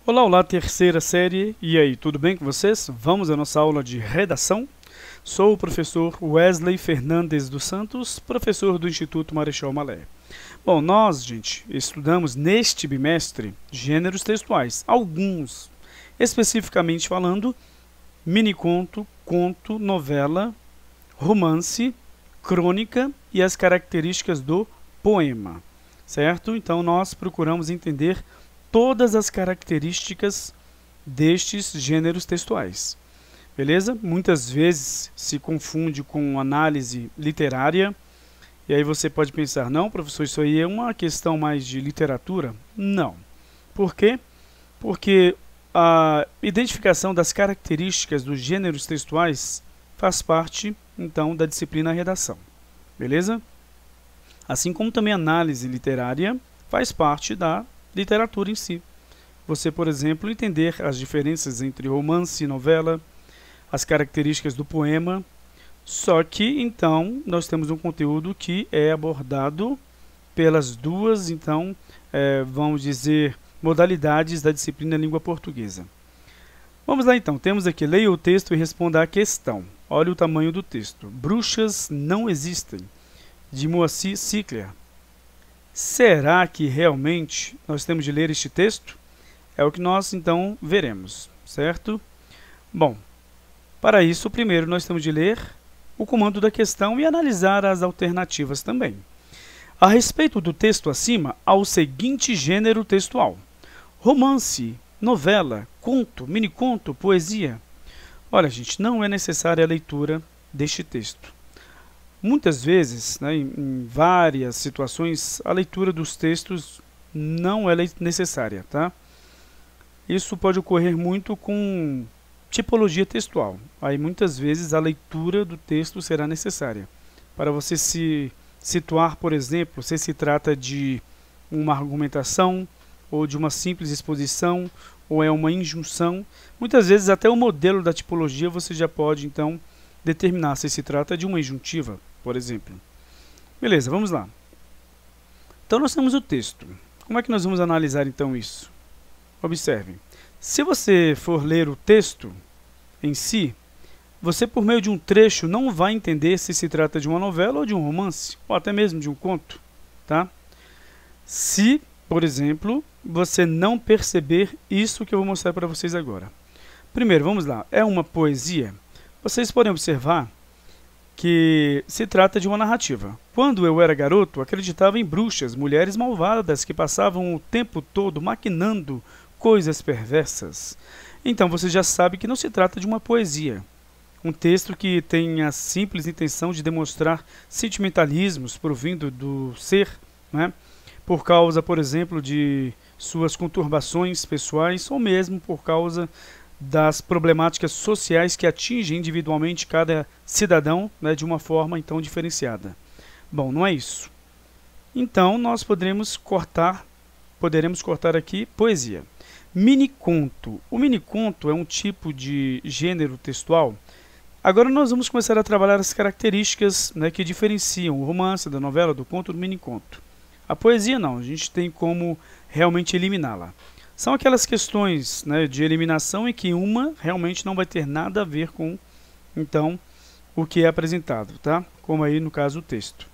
Olá, olá, terceira série. E aí, tudo bem com vocês? Vamos à nossa aula de redação. Sou o professor Wesley Fernandes dos Santos, professor do Instituto Marechal Malé. Bom, nós, gente, estudamos neste bimestre gêneros textuais, alguns, especificamente falando, miniconto, conto, novela, romance, crônica e as características do poema, certo? Então, nós procuramos entender todas as características destes gêneros textuais. Beleza? Muitas vezes se confunde com análise literária, e aí você pode pensar, não, professor, isso aí é uma questão mais de literatura? Não. Por quê? Porque a identificação das características dos gêneros textuais faz parte, então, da disciplina redação. Beleza? Assim como também a análise literária faz parte da literatura em si. Você, por exemplo, entender as diferenças entre romance e novela, as características do poema, só que, então, nós temos um conteúdo que é abordado pelas duas, então, vamos dizer, modalidades da disciplina língua portuguesa. Vamos lá, então. Temos aqui, leia o texto e responda à questão. Olha o tamanho do texto. Bruxas não existem, de Moacir Sickler. Será que realmente nós temos de ler este texto? É o que nós, então, veremos, certo? Bom, para isso, primeiro nós temos de ler o comando da questão e analisar as alternativas também. A respeito do texto acima, há o seguinte gênero textual: romance, novela, conto, miniconto, poesia. Olha, gente, não é necessária a leitura deste texto. Muitas vezes, né, em várias situações, a leitura dos textos não é necessária, tá? Isso pode ocorrer muito com tipologia textual. Aí, muitas vezes, a leitura do texto será necessária. Para você se situar, por exemplo, se trata de uma argumentação, ou de uma simples exposição, ou é uma injunção. Muitas vezes, até o modelo da tipologia você já pode, então, determinar se trata de uma injuntiva, por exemplo. Beleza, vamos lá. Então, nós temos o texto. Como é que nós vamos analisar, então, isso? Observe. Se você for ler o texto em si, você, por meio de um trecho, não vai entender se trata de uma novela ou de um romance, ou até mesmo de um conto, tá? Se, por exemplo, você não perceber isso que eu vou mostrar para vocês agora. Primeiro, vamos lá. É uma poesia? Vocês podem observar que se trata de uma narrativa. Quando eu era garoto, acreditava em bruxas, mulheres malvadas que passavam o tempo todo maquinando coisas perversas. Então você já sabe que não se trata de uma poesia. Um texto que tem a simples intenção de demonstrar sentimentalismos provindo do ser, né? Por causa, por exemplo, de suas conturbações pessoais ou mesmo por causa das problemáticas sociais que atingem individualmente cada cidadão, né, de uma forma então diferenciada. Bom, não é isso. Então nós poderemos cortar aqui poesia. Miniconto. O miniconto é um tipo de gênero textual. Agora nós vamos começar a trabalhar as características, né, que diferenciam o romance da novela, do conto, do miniconto. A poesia não, a gente tem como realmente eliminá-la. São aquelas questões, né, de eliminação em que uma realmente não vai ter nada a ver com, então, o que é apresentado, tá? Como aí no caso o texto.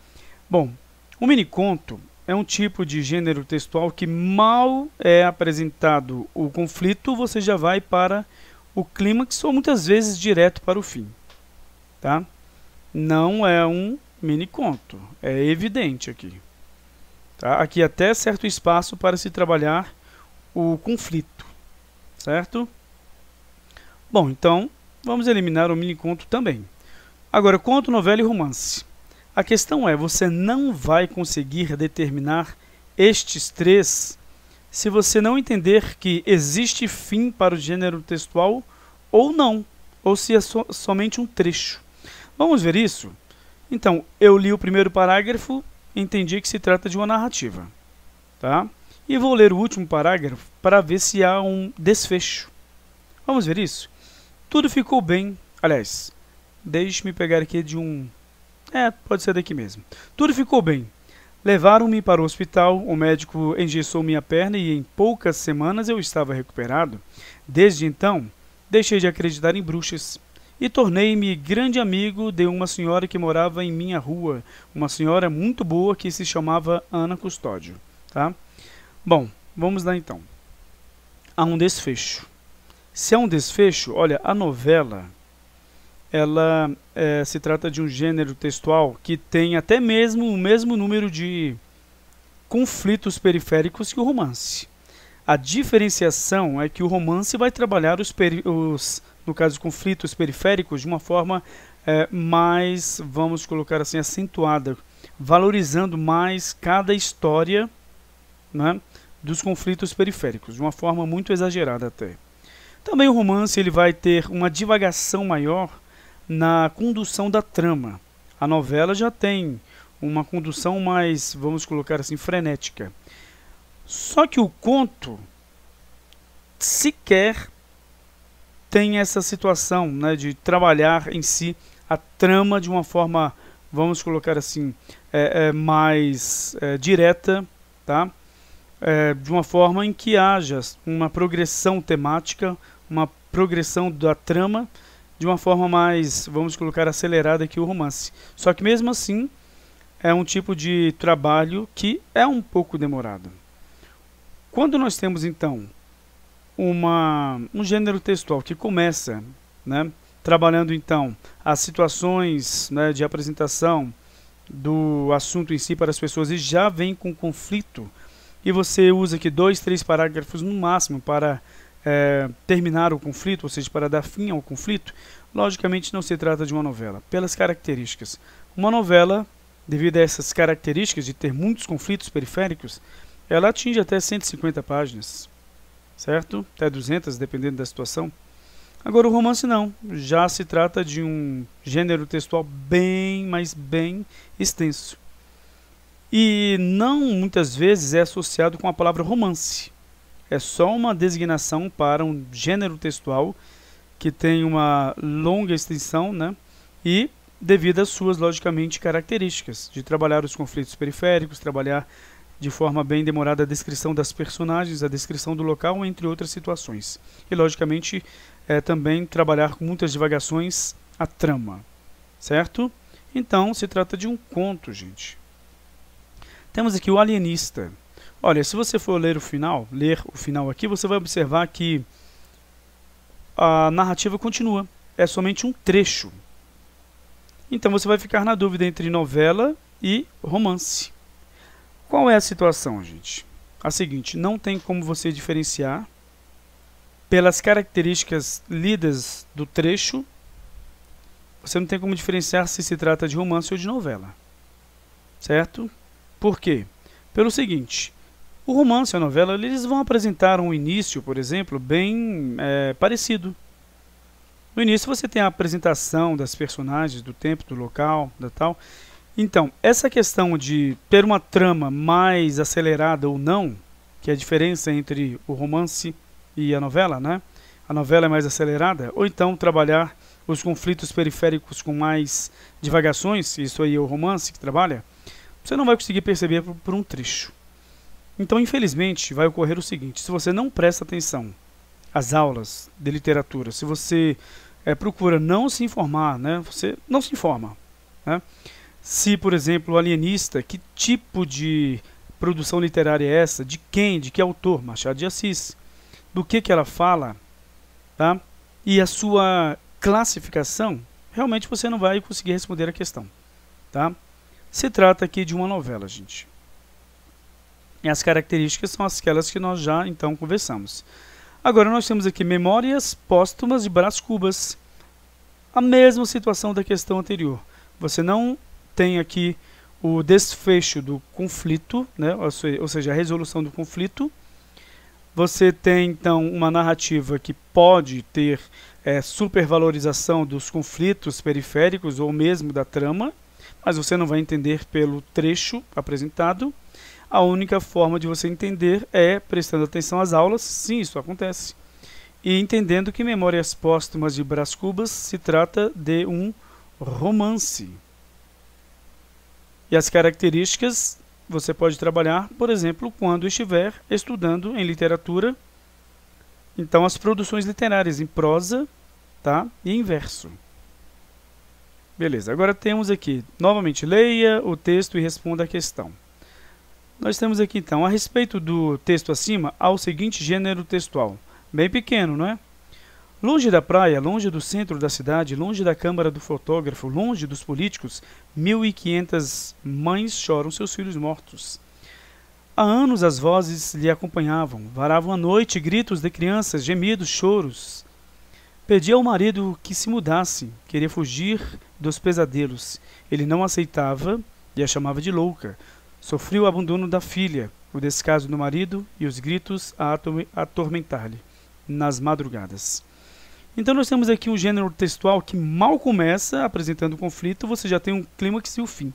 Bom, o miniconto é um tipo de gênero textual que mal é apresentado o conflito, você já vai para o clímax ou muitas vezes direto para o fim, tá? Não é um miniconto, é evidente aqui. Tá? Aqui até certo espaço para se trabalhar o conflito, certo? Bom, então, vamos eliminar o miniconto também. Agora, conto, novela e romance. A questão é, você não vai conseguir determinar estes três se você não entender que existe fim para o gênero textual ou não, ou se é somente um trecho. Vamos ver isso? Então, eu li o primeiro parágrafo e entendi que se trata de uma narrativa, tá? E vou ler o último parágrafo para ver se há um desfecho. Vamos ver isso? Tudo ficou bem. Aliás, deixe-me pegar aqui de um... pode ser daqui mesmo. Tudo ficou bem. Levaram-me para o hospital, o médico engessou minha perna e em poucas semanas eu estava recuperado. Desde então, deixei de acreditar em bruxas e tornei-me grande amigo de uma senhora que morava em minha rua, uma senhora muito boa que se chamava Ana Custódio, tá? Bom, vamos lá então. Há um desfecho. Se há um desfecho, olha, a novela, ela se trata de um gênero textual que tem até mesmo o mesmo número de conflitos periféricos que o romance. A diferenciação é que o romance vai trabalhar no caso, conflitos periféricos de uma forma mais, vamos colocar assim, acentuada, valorizando mais cada história, né, dos conflitos periféricos, de uma forma muito exagerada até. Também o romance ele vai ter uma divagação maior na condução da trama. A novela já tem uma condução mais, vamos colocar assim, frenética. Só que o conto sequer tem essa situação, né, de trabalhar em si a trama de uma forma, vamos colocar assim, mais direta, tá? De uma forma em que haja uma progressão temática, uma progressão da trama, de uma forma mais, vamos colocar, acelerada que o romance. Só que mesmo assim, é um tipo de trabalho que é um pouco demorado. Quando nós temos então um gênero textual que começa, né, trabalhando então as situações, né, de apresentação do assunto em si para as pessoas e já vem com conflito, e você usa aqui 2, 3 parágrafos no máximo para terminar o conflito, ou seja, para dar fim ao conflito, logicamente não se trata de uma novela, pelas características. Uma novela, devido a essas características de ter muitos conflitos periféricos, ela atinge até 150 páginas, certo? Até 200, dependendo da situação. Agora o romance não, já se trata de um gênero textual bem, mas bem extenso. E não muitas vezes é associado com a palavra romance. É só uma designação para um gênero textual que tem uma longa extensão, né? E devido às suas, logicamente, características de trabalhar os conflitos periféricos, trabalhar de forma bem demorada a descrição das personagens, a descrição do local, entre outras situações. E, logicamente, também trabalhar com muitas divagações a trama, certo? Então, se trata de um conto, gente. Temos aqui o alienista. Olha, se você for ler o final aqui, você vai observar que a narrativa continua. É somente um trecho. Então você vai ficar na dúvida entre novela e romance. Qual é a situação, gente? A seguinte, não tem como você diferenciar pelas características lidas do trecho. Você não tem como diferenciar se se trata de romance ou de novela. Certo? Por quê? Pelo seguinte, o romance e a novela, eles vão apresentar um início, por exemplo, bem parecido. No início você tem a apresentação das personagens, do tempo, do local, da tal. Então, essa questão de ter uma trama mais acelerada ou não, que é a diferença entre o romance e a novela, né? A novela é mais acelerada, ou então trabalhar os conflitos periféricos com mais divagações, isso aí é o romance que trabalha, você não vai conseguir perceber por um trecho. Então, infelizmente, vai ocorrer o seguinte, se você não presta atenção às aulas de literatura, se você procura não se informar, né, você não se informa. Né? Se, por exemplo, o alienista, que tipo de produção literária é essa? De quem? De que autor? Machado de Assis. Do que ela fala? Tá? E a sua classificação, realmente você não vai conseguir responder a questão. Tá? Se trata aqui de uma novela, gente. E as características são aquelas que nós já então conversamos. Agora nós temos aqui Memórias Póstumas de Brás Cubas. A mesma situação da questão anterior. Você não tem aqui o desfecho do conflito, né? Ou seja, a resolução do conflito. Você tem então uma narrativa que pode ter supervalorização dos conflitos periféricos ou mesmo da trama, mas você não vai entender pelo trecho apresentado. A única forma de você entender é prestando atenção às aulas, sim, isso acontece, e entendendo que Memórias Póstumas de Brás Cubas se trata de um romance. E as características você pode trabalhar, por exemplo, quando estiver estudando em literatura, então as produções literárias em prosa, tá? E em verso. Beleza, agora temos aqui, novamente, leia o texto e responda a questão. Nós temos aqui, então, a respeito do texto acima, há o seguinte gênero textual. Bem pequeno, não é? Longe da praia, longe do centro da cidade, longe da câmara do fotógrafo, longe dos políticos, 1.500 mães choram seus filhos mortos. Há anos as vozes lhe acompanhavam, varavam a noite gritos de crianças, gemidos, choros. Pedia ao marido que se mudasse, queria fugir dos pesadelos. Ele não aceitava e a chamava de louca. Sofreu o abandono da filha, o descaso do marido e os gritos a atormentar-lhe nas madrugadas. Então nós temos aqui um gênero textual que mal começa apresentando o conflito, você já tem um clímax e o fim.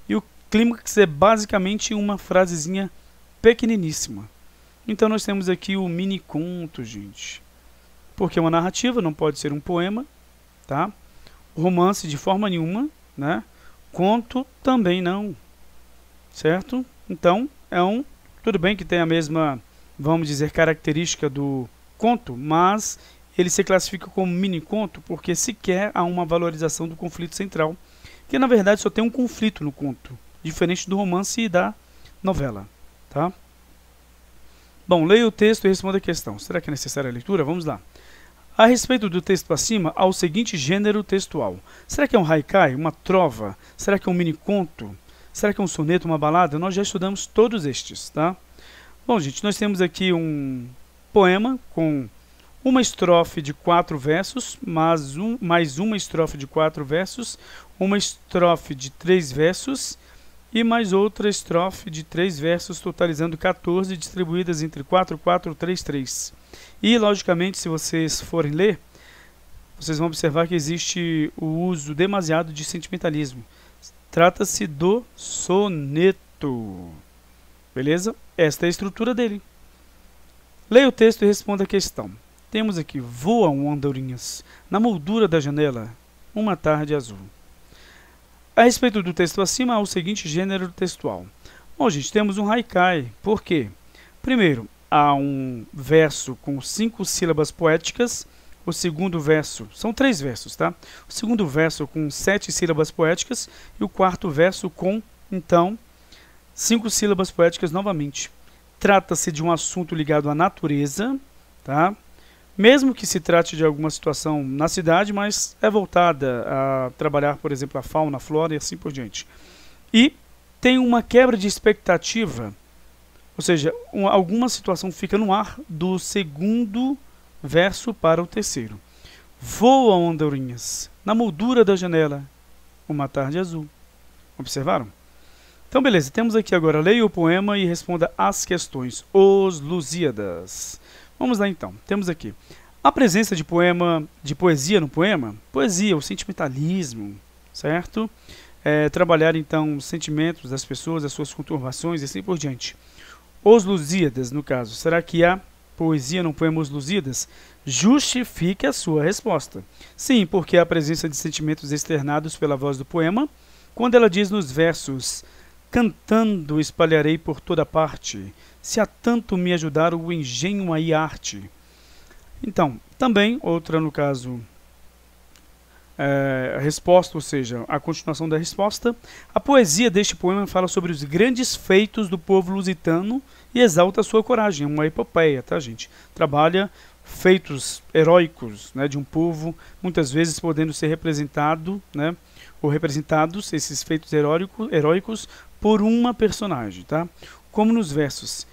E o clímax é basicamente uma frasezinha pequeniníssima. Então nós temos aqui o mini conto, gente. Porque é uma narrativa, não pode ser um poema, tá? Romance de forma nenhuma, né? Conto também não, certo? Então tudo bem que tem a mesma, vamos dizer, característica do conto, mas ele se classifica como mini conto porque sequer há uma valorização do conflito central, que na verdade só tem um conflito no conto, diferente do romance e da novela, tá? Bom, leia o texto e responda a questão. Será que é necessária a leitura? Vamos lá. A respeito do texto acima, há o seguinte gênero textual. Será que é um haikai, uma trova? Será que é um mini conto? Será que é um soneto, uma balada? Nós já estudamos todos estes, tá? Bom, gente, nós temos aqui um poema com uma estrofe de 4 versos, mais uma estrofe de 4 versos, uma estrofe de 3 versos e mais outra estrofe de 3 versos, totalizando 14, distribuídas entre 4, 4, 3, 3. E, logicamente, se vocês forem ler, vocês vão observar que existe o uso demasiado de sentimentalismo. Trata-se do soneto. Beleza? Esta é a estrutura dele. Leia o texto e responda a questão. Temos aqui, voam andorinhas na moldura da janela, uma tarde azul. A respeito do texto acima, há o seguinte gênero textual. Bom, gente, temos um haikai. Por quê? Primeiro, há um verso com 5 sílabas poéticas. O segundo verso, são 3 versos, tá? O segundo verso com 7 sílabas poéticas e o quarto verso com, então, 5 sílabas poéticas novamente. Trata-se de um assunto ligado à natureza, tá? Mesmo que se trate de alguma situação na cidade, mas é voltada a trabalhar, por exemplo, a fauna, a flora e assim por diante. E tem uma quebra de expectativa, ou seja, alguma situação fica no ar do segundo verso para o terceiro. Voam andorinhas na moldura da janela, uma tarde azul. Observaram? Então, beleza, temos aqui agora, leia o poema e responda as questões. Os Lusíadas. Vamos lá então, temos aqui a presença de poesia no poema, poesia, o sentimentalismo, certo? Trabalhar então os sentimentos das pessoas, as suas conturbações e assim por diante. Os Lusíadas, no caso, será que há poesia no poema Os Lusíadas? Justifique a sua resposta. Sim, porque há a presença de sentimentos externados pela voz do poema, quando ela diz nos versos: cantando espalharei por toda parte, se há tanto me ajudar o engenho e a arte. Então, também, outra no caso, a resposta, ou seja, a continuação da resposta. A poesia deste poema fala sobre os grandes feitos do povo lusitano e exalta a sua coragem. É uma epopeia, tá, gente? Trabalha feitos heróicos, né, de um povo, muitas vezes podendo ser representado, né, ou representados, esses feitos heróicos, por uma personagem, tá? Como nos versos: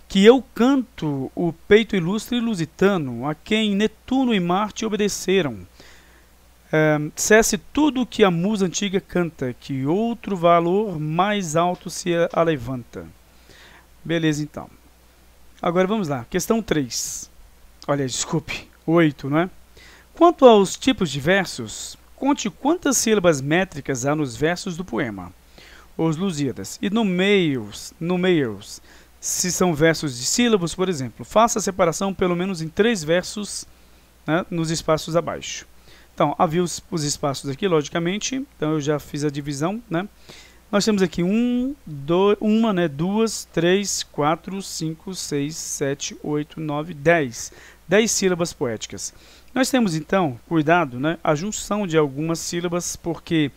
que eu canto o peito ilustre lusitano, a quem Netuno e Marte obedeceram. Cesse tudo que a musa antiga canta, que outro valor mais alto se alevanta. Beleza, então. Agora vamos lá, questão 3. Olha, desculpe, 8, não é? Quanto aos tipos de versos, conte quantas sílabas métricas há nos versos do poema Os Lusíadas. E nomeie-os. Se são versos de sílabos, por exemplo, faça a separação pelo menos em 3 versos, né, nos espaços abaixo. Então, havia os espaços aqui, logicamente, então eu já fiz a divisão, né? Nós temos aqui uma, 2, 3, 4, 5, 6, 7, 8, 9, 10. 10 sílabas poéticas. Nós temos então, cuidado, né, a junção de algumas sílabas, porque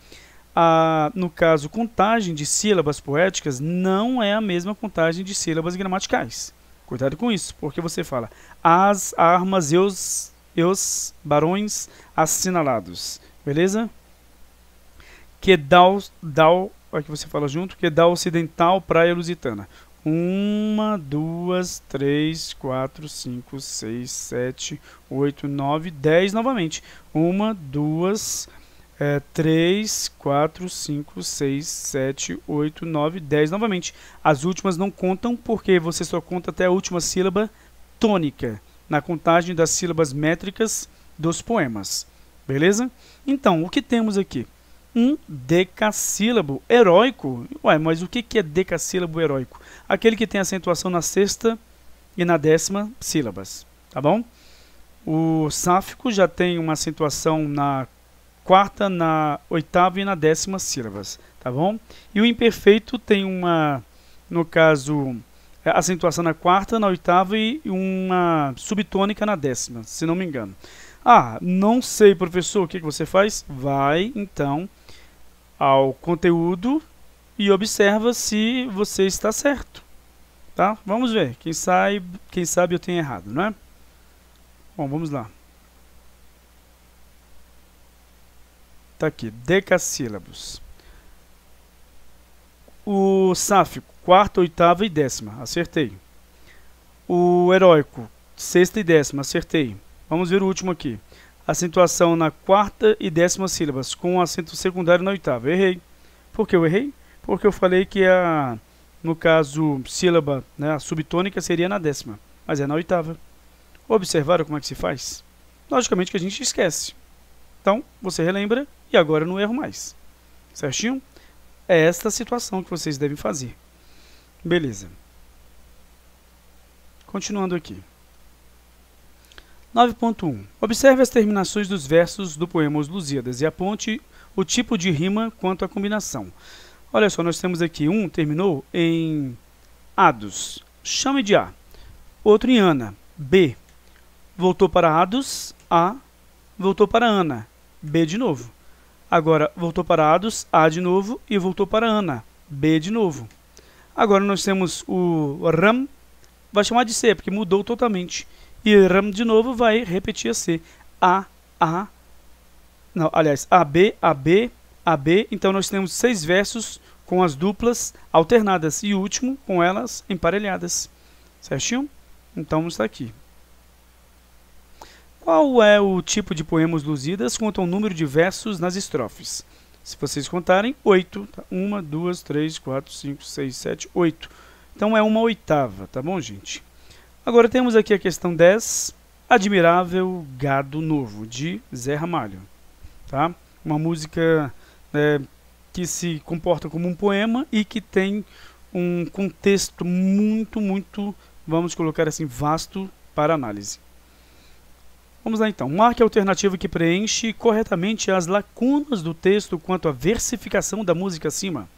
no caso, contagem de sílabas poéticas não é a mesma contagem de sílabas gramaticais. Cuidado com isso, porque você fala as armas e os barões assinalados. Beleza? Aqui você fala junto, Quedal Ocidental, Praia Lusitana. 1, 2, 3, 4, 5, 6, 7, 8, 9, 10 novamente. 1, 2, 3, 4, 5, 6, 7, 8, 9, 10 novamente. As últimas não contam porque você só conta até a última sílaba tônica na contagem das sílabas métricas dos poemas. Beleza? Então, o que temos aqui? Um decassílabo heróico. Ué, mas o que é decassílabo heróico? Aquele que tem acentuação na sexta e na 10ª sílabas. Tá bom? O sáfico já tem uma acentuação na 4ª, na 8ª e na 10ª sílabas, tá bom? E o imperfeito tem uma, no caso, acentuação na 4ª, na 8ª e uma subtônica na 10ª, se não me engano. Ah, não sei, professor, o que você faz? Vai, então, ao conteúdo e observa se você está certo, tá? Vamos ver, quem sabe eu tenho errado, não é? Bom, vamos lá. Tá aqui, decassílabos. O sáfico, 4ª, 8ª e 10ª, acertei. O heróico, 6ª e 10ª, acertei. Vamos ver o último aqui. Acentuação na 4ª e 10ª sílabas, com acento secundário na 8ª. Errei. Por que eu errei? Porque eu falei que no caso, sílaba, né, a subtônica seria na 10ª, mas é na 8ª. Observaram como é que se faz? Logicamente que a gente esquece. Então, você relembra e agora eu não erro mais. Certinho? É esta a situação que vocês devem fazer. Beleza. Continuando aqui. 9.1. Observe as terminações dos versos do poema Os Lusíadas e aponte o tipo de rima quanto à combinação. Olha só, nós temos aqui terminou em ados. Chame de A. Outro em Ana. B. Voltou para ados. A. Voltou para Ana. B de novo. Agora, voltou para ados. A de novo. E voltou para Ana. B de novo. Agora, nós temos o ram. Vai chamar de C, porque mudou totalmente. E ram de novo vai repetir a C. Não, aliás, AB, AB, AB. Então, nós temos 6 versos com as duplas alternadas. E o último com elas emparelhadas. Certinho? Então, está aqui. Qual é o tipo de poema Os Lusíadas quanto ao número de versos nas estrofes? Se vocês contarem, 8. Tá? 1, 2, 3, 4, 5, 6, 7, 8. Então, é 1/8, tá bom, gente? Agora, temos aqui a questão 10. Admirável Gado Novo, de Zé Ramalho. Tá? Uma música que se comporta como um poema e que tem um contexto muito, vamos colocar assim, vasto para análise. Vamos lá então. Marque a alternativa que preenche corretamente as lacunas do texto quanto à versificação da música acima.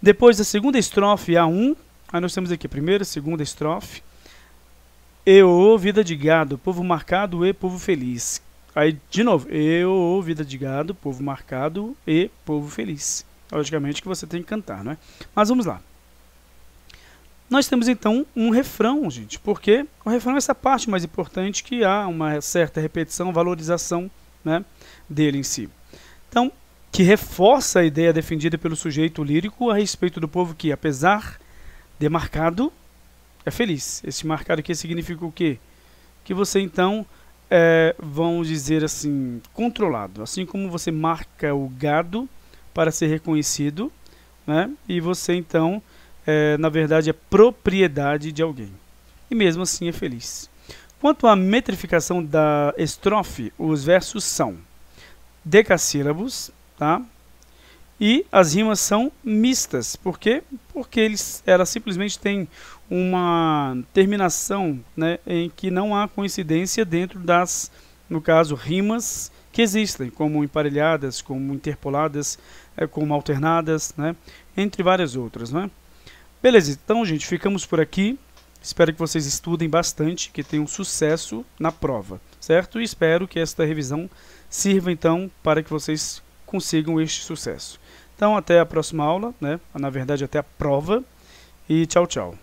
Depois da segunda estrofe, A1. Aí nós temos aqui a primeira, segunda estrofe. Eu, vida de gado, povo marcado e povo feliz. Aí, de novo. Eu, vida de gado, povo marcado e povo feliz. Logicamente que você tem que cantar, né? Mas vamos lá. Nós temos então um refrão, gente, porque o refrão é essa parte mais importante que há uma certa repetição, valorização, né, dele em si. Então, que reforça a ideia defendida pelo sujeito lírico a respeito do povo que, apesar de marcado, é feliz. Esse marcado aqui significa o quê? Que você então vamos dizer assim, controlado. Assim como você marca o gado para ser reconhecido, né, e você então na verdade, é propriedade de alguém. E mesmo assim é feliz. Quanto à metrificação da estrofe, os versos são decassílabos, tá? E as rimas são mistas. Por quê? Porque ela simplesmente tem uma terminação, né, em que não há coincidência dentro das, no caso, rimas que existem, como emparelhadas, como interpoladas, como alternadas, né? Entre várias outras, né? Beleza, então, gente, ficamos por aqui. Espero que vocês estudem bastante, que tenham sucesso na prova, certo? E espero que esta revisão sirva, então, para que vocês consigam este sucesso. Então, até a próxima aula, né? Na verdade, até a prova. E tchau, tchau.